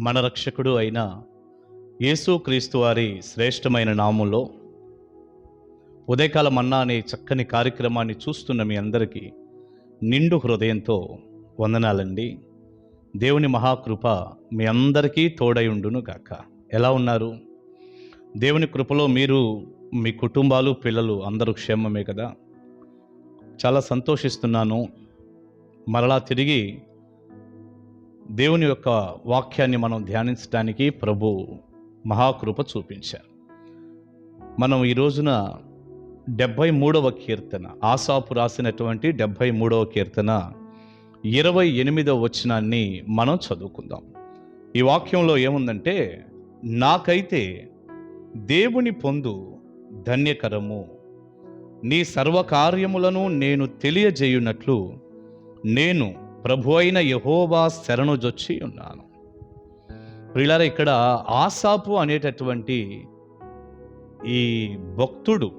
మన రక్షకుడు అయిన యేసుక్రీస్తు వారి శ్రేష్టమైన నామంలో ఉదయకాల మన్నా అనే చక్కని కార్యక్రమాన్ని చూస్తున్న మీ అందరికీ నిండు హృదయంతో వందనాలండి. దేవుని మహాకృప మీ అందరికీ తోడై ఉండును గాక. ఎలా ఉన్నారు? దేవుని కృపలో మీరు, మీ కుటుంబాలు, పిల్లలు అందరూ క్షేమమే కదా? చాలా సంతోషిస్తున్నాను. మరలా తిరిగి దేవుని యొక్క వాక్యాన్ని మనం ధ్యానించడానికి ప్రభు మహాకృప చూపించారు. మనం ఈ రోజున 73వ కీర్తన, ఆసాపు రాసినటువంటి 73వ కీర్తన 28వ వచనాన్ని మనం చదువుకుందాం. ఈ వాక్యంలో ఏముందంటే, నాకైతే దేవుని పొందు ధన్యకరము, నీ సర్వకార్యములను నేను తెలియజేయునట్లు నేను ప్రభు అయిన యెహోవా శరణుజొచ్చి ఉన్నాను. ప్రియులారా, ఇక్కడ ఆసాపు అనేటటువంటి ఈ భక్తుడు,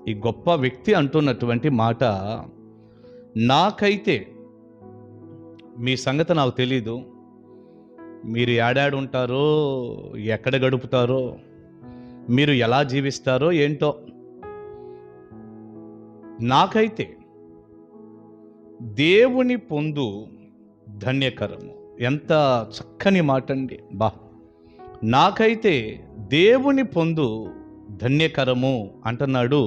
ఈ గొప్ప వ్యక్తి అంటున్నటువంటి మాట, నాకైతే, మీ సంగతి నాకు తెలీదు, మీరు ఏడాడు ఉంటారో, ఎక్కడ గడుపుతారో, మీరు ఎలా జీవిస్తారో ఏంటో, నాకైతే దేవుని పొందు ధన్యకరము. ఎంత చక్కని మాట అండి! నాకైతే దేవుని పొందు ధన్యకరము అంటున్నాడు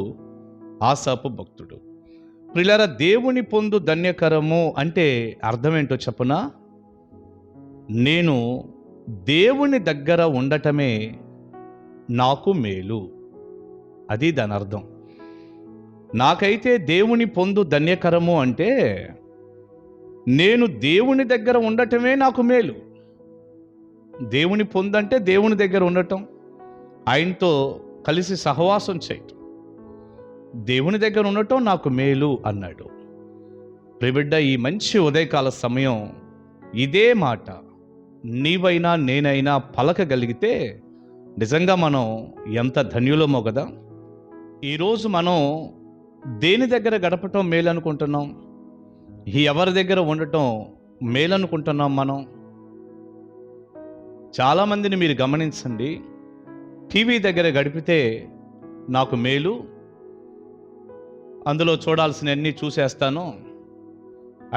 ఆసాపు భక్తుడు. ప్రియులారా, దేవుని పొందు ధన్యకరము అంటే అర్థం ఏంటో చెప్పనా? నేను దేవుని దగ్గర ఉండటమే నాకు మేలు. అది దాని అర్థం. నాకైతే దేవుని పొందు ధన్యకరము అంటే నేను దేవుని దగ్గర ఉండటమే నాకు మేలు. దేవుని పొందంటే దేవుని దగ్గర ఉండటం, ఆయనతో కలిసి సహవాసం చేయటం, దేవుని దగ్గర ఉండటం నాకు మేలు అన్నాడు. ప్రియబిడ్డ, ఈ మంచి ఉదయకాల సమయం ఇదే మాట నీవైనా నేనైనా పలకగలిగితే నిజంగా మనం ఎంత ధన్యులమో కదా. ఈరోజు మనం దేని దగ్గర గడపటం మేలు అనుకుంటున్నాం? ఎవరి దగ్గర ఉండటం మేలు అనుకుంటున్నాం మనం? చాలామందిని మీరు గమనించండి, టీవీ దగ్గర గడిపితే నాకు మేలు, అందులో చూడాల్సినవన్నీ చూసేస్తాను,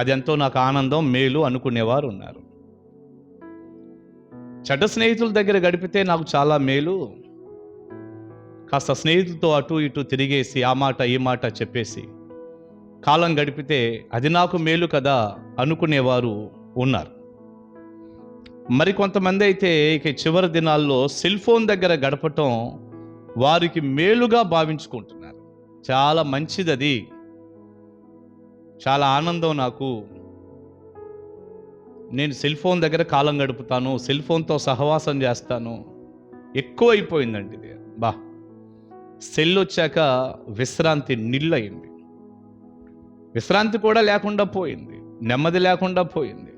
అదెంతో నాకు ఆనందం, మేలు అనుకునేవారు ఉన్నారు. చెడ్డ స్నేహితుల దగ్గర గడిపితే నాకు చాలా మేలు, కాస్త స్నేహితులతో అటు ఇటు తిరిగేసి ఆ మాట ఈ మాట చెప్పేసి కాలం గడిపితే అది నాకు మేలు కదా అనుకునేవారు ఉన్నారు. మరికొంతమంది అయితే ఇక చివరి దినాల్లో సెల్ ఫోన్ దగ్గర గడపటం వారికి మేలుగా భావించుకుంటున్నారు. చాలా మంచిది, అది చాలా ఆనందం నాకు, నేను సెల్ ఫోన్ దగ్గర కాలం గడుపుతాను, సెల్ ఫోన్తో సహవాసం చేస్తాను. ఎక్కువైపోయిందండి ఇది. సెల్ వచ్చాక విశ్రాంతి నిల్లయింది. విశ్రాంతి కూడా లేకుండా పోయింది, నెమ్మది లేకుండా పోయింది.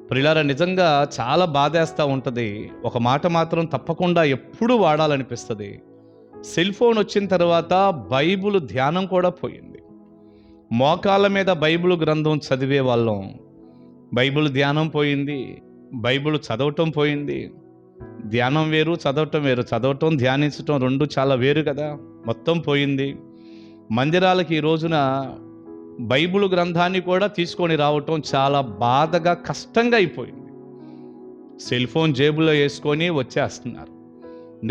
ప్రియులారా, నిజంగా చాలా బాధేస్తూ ఉంటుంది. ఒక మాట మాత్రం తప్పకుండా ఎప్పుడూ వాడాలనిపిస్తుంది. సెల్ ఫోన్ వచ్చిన తర్వాత బైబిల్ ధ్యానం కూడా పోయింది. మోకాళ్ళ మీద బైబిల్ గ్రంథం చదివే వాళ్ళం, బైబిల్ ధ్యానం పోయింది, బైబిల్ చదవటం పోయింది. ధ్యానం వేరు, చదవటం వేరు. చదవటం, ధ్యానించటం రెండు చాలా వేరు కదా. మొత్తం పోయింది. మందిరాలకి ఈ రోజున బైబిల్ గ్రంథాన్ని కూడా తీసుకొని రావటం చాలా బాధగా, కష్టంగా అయిపోయింది. సెల్ ఫోన్ జేబులో వేసుకొని వచ్చేస్తున్నారు.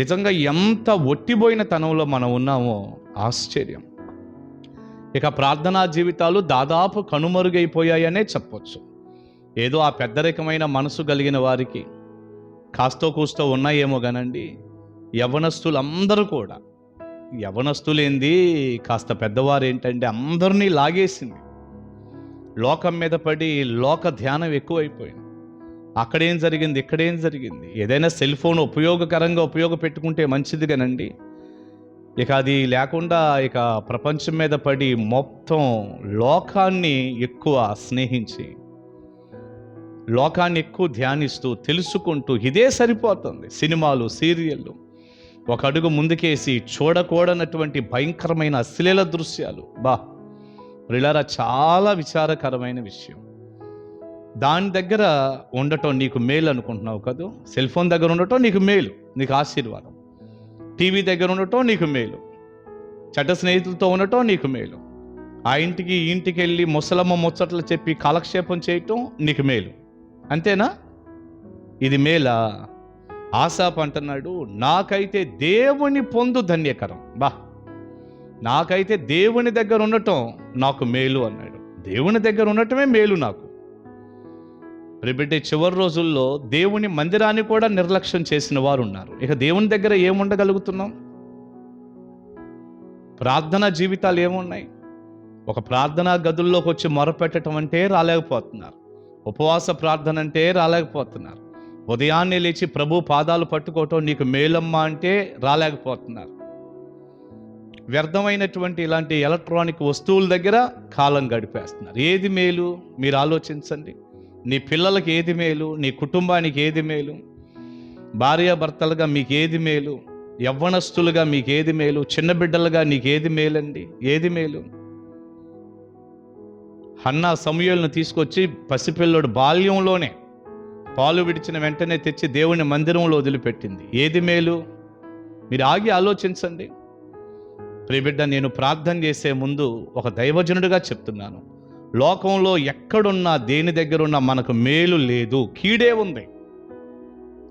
నిజంగా ఎంత ఒట్టిపోయిన తనంలో మనం ఉన్నామో ఆశ్చర్యం. ఇక ప్రార్థనా జీవితాలు దాదాపు కనుమరుగైపోయాయనే చెప్పొచ్చు. ఏదో ఆ పెద్దరికమైన మనసు కలిగిన వారికి కాస్తో కూస్తో ఉన్నాయేమో కానండి, యవ్వనస్తులందరూ కూడా, యవ్వనస్తులేంది కాస్త పెద్దవారు ఏంటంటే అందరినీ లాగేసింది. లోకం మీద పడి లోక ధ్యానం ఎక్కువైపోయింది. అక్కడేం జరిగింది, ఇక్కడేం జరిగింది. ఏదైనా సెల్ ఫోన్ ఉపయోగకరంగా ఉపయోగపెట్టుకుంటే మంచిది కానండి, ఇక అది లేకుండా ఇక ప్రపంచం మీద పడి మొత్తం లోకాన్ని ఎక్కువ స్నేహించి, లోకాన్ని ఎక్కువ ధ్యానిస్తూ తెలుసుకుంటూ ఇదే సరిపోతుంది. సినిమాలు, సీరియళ్ళు, ఒక అడుగు ముందుకేసి చూడకూడనటువంటి భయంకరమైన అశ్లీల దృశ్యాలు. ప్రియులారా, చాలా విచారకరమైన విషయం. దాని దగ్గర ఉండటం నీకు మేలు అనుకుంటున్నావు కదా. సెల్ ఫోన్ దగ్గర ఉండటం నీకు మేలు, నీకు ఆశీర్వాదం. టీవీ దగ్గర ఉండటం నీకు మేలు, చెడ్డ స్నేహితులతో ఉండటం నీకు మేలు, ఆ ఇంటికి ఈ ఇంటికి వెళ్ళి ముసలమ్మ ముచ్చట్లు చెప్పి కాలక్షేపం చేయటం నీకు మేలు. అంతేనా? ఇది మేలా? ఆసాపు అంటున్నాడు, నాకైతే దేవుని పొందు ధన్యకరం. నాకైతే దేవుని దగ్గర ఉండటం నాకు మేలు అన్నాడు. దేవుని దగ్గర ఉండటమే మేలు నాకు. రేపటి చివరి రోజుల్లో దేవుని మందిరాన్ని కూడా నిర్లక్ష్యం చేసిన వారు ఉన్నారు. ఇక దేవుని దగ్గర ఏముండగలుగుతున్నాం? ప్రార్థనా జీవితాలు ఏమున్నాయి? ఒక ప్రార్థనా గదుల్లోకి వచ్చి మొరపెట్టడం అంటే రాలేకపోతున్నారు. ఉపవాస ప్రార్థన అంటే రాలేకపోతున్నారు. ఉదయాన్నే లేచి ప్రభు పాదాలు పట్టుకోవటం నీకు మేలమ్మా అంటే రాలేకపోతున్నారు. వ్యర్థమైనటువంటి ఇలాంటి ఎలక్ట్రానిక్ వస్తువుల దగ్గర కాలం గడిపేస్తున్నారు. ఏది మేలు? మీరు ఆలోచించండి. నీ పిల్లలకి ఏది మేలు? నీ కుటుంబానికి ఏది మేలు? భార్యాభర్తలుగా మీకు ఏది మేలు? యవ్వనస్తులుగా మీకు ఏది మేలు? చిన్న బిడ్డలుగా నీకు ఏది మేలండి? ఏది మేలు? హన్నా సమూయేలును తీసుకొచ్చి పసిపిల్లోడు బాల్యంలోనే పాలు విడిచిన వెంటనే తెచ్చి దేవుని మందిరంలో వదిలిపెట్టింది. ఏది మేలు? మీరు ఆగి ఆలోచించండి. ప్రియబిడ్డ, నేను ప్రార్థన చేసే ముందు ఒక దైవజనుడిగా చెప్తున్నాను, లోకంలో ఎక్కడున్నా దేని దగ్గర ఉన్నా మనకు మేలు లేదు, కీడే ఉంది.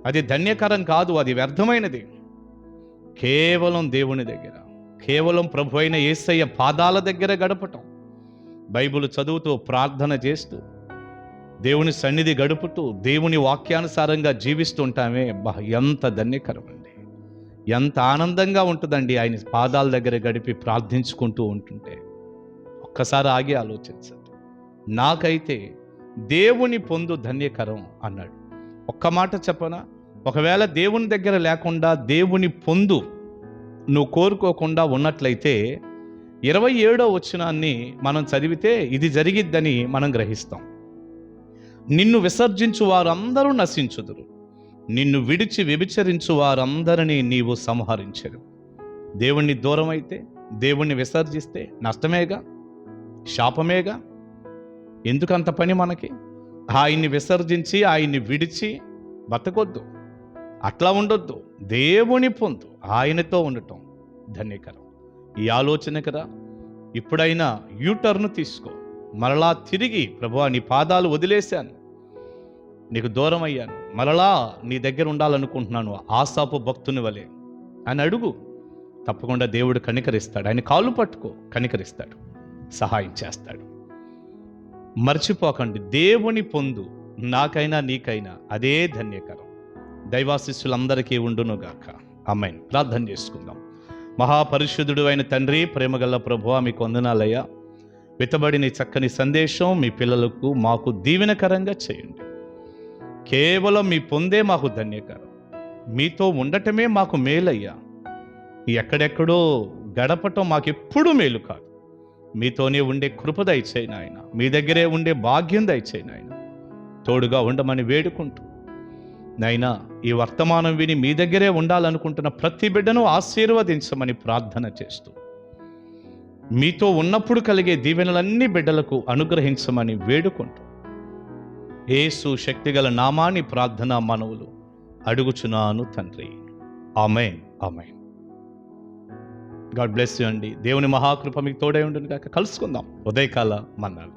అది ధన్యకరం కాదు, అది వ్యర్థమైనది. కేవలం దేవుని దగ్గర, కేవలం ప్రభు అయిన యేసయ్య పాదాల దగ్గర గడపటం, బైబిల్ చదువుతూ ప్రార్థన చేస్తూ దేవుని సన్నిధి గడుపుతూ దేవుని వాక్యానుసారంగా జీవిస్తుంటామే. ఎంత ధన్యకరం అండి, ఎంత ఆనందంగా ఉంటుందండి ఆయన పాదాల దగ్గర గడిపి ప్రార్థించుకుంటూ ఉంటుంటే. ఒక్కసారి ఆగి ఆలోచించండి. నాకైతే దేవుని పొందు ధన్యకరం అన్నాడు. ఒక్క మాట చెప్పనా? ఒకవేళ దేవుని దగ్గర లేకుండా దేవుని పొందు నువ్వు కోరుకోకుండా ఉన్నట్లయితే 27వ వచనాన్ని మనం చదివితే ఇది జరిగిద్దని మనం గ్రహిస్తాం. నిన్ను విసర్జించు వారందరూ నశించుదురు, నిన్ను విడిచి వ్యభిచరించు వారందరినీ నీవు సంహరించరు. దేవుణ్ణి దూరం అయితే, దేవుణ్ణి విసర్జిస్తే నష్టమేగా, శాపమేగా. ఎందుకంత పని మనకి? ఆయన్ని విసర్జించి ఆయన్ని విడిచి బతకొద్దు, అట్లా ఉండొద్దు. దేవుని పొందు, ఆయనతో ఉండటం ధన్యకరం. ఈ ఆలోచన కదా. ఇప్పుడైనా యూటర్న్ తీసుకో, మరలా తిరిగి ప్రభువా నీ పాదాలు వదిలేశాను, నీకు దూరం అయ్యాను, మరలా నీ దగ్గర ఉండాలనుకుంటున్నాను ఆసాపు భక్తుని వలె అని అడుగు. తప్పకుండా దేవుడు కనికరిస్తాడు. ఆయన కాళ్ళు పట్టుకో, కనికరిస్తాడు, సహాయం చేస్తాడు. మర్చిపోకండి, దేవుని పొందు నాకైనా నీకైనా అదే ధన్యకరం. దైవాశిస్సులందరికీ ఉండునుగాక. ఆమేన్. ప్రార్థన చేసుకుందాం. మహాపరిశుద్ధుడు అయిన తండ్రి, ప్రేమగల్ల ప్రభువా, మీకు వందనాలయ్యా. విత్తబడిన చక్కని సందేశం మీ పిల్లలకు మాకు దీవెనకరంగా చేయండి. కేవలం మీ పొందే మాకు ధన్యకరం, మీతో ఉండటమే మాకు మేలయ్యా. ఎక్కడెక్కడో గడపటం మాకెప్పుడూ మేలు కాదు. మీతోనే ఉండే కృప దయచేయను ఆయన, మీ దగ్గరే ఉండే భాగ్యం దయచేయను ఆయన. తోడుగా ఉండమని వేడుకుంటూ నైనా ఈ వర్తమానం విని మీ దగ్గరే ఉండాలనుకుంటున్న ప్రతి బిడ్డను ఆశీర్వదించమని ప్రార్థన చేస్తూ, మీతో ఉన్నప్పుడు కలిగే దీవెనలన్నీ బిడ్డలకు అనుగ్రహించమని వేడుకుంటూ, యేసు శక్తిగల నామాన్ని ప్రార్థనా మనవులు అడుగుచున్నాను తండ్రి. ఆమేన్, ఆమేన్. గాడ్ బ్లెస్ యు అండి. దేవుని మహాకృప మీకు తోడై ఉండును గాక. కలుసుకుందాం ఉదయకాల మన్నాలు.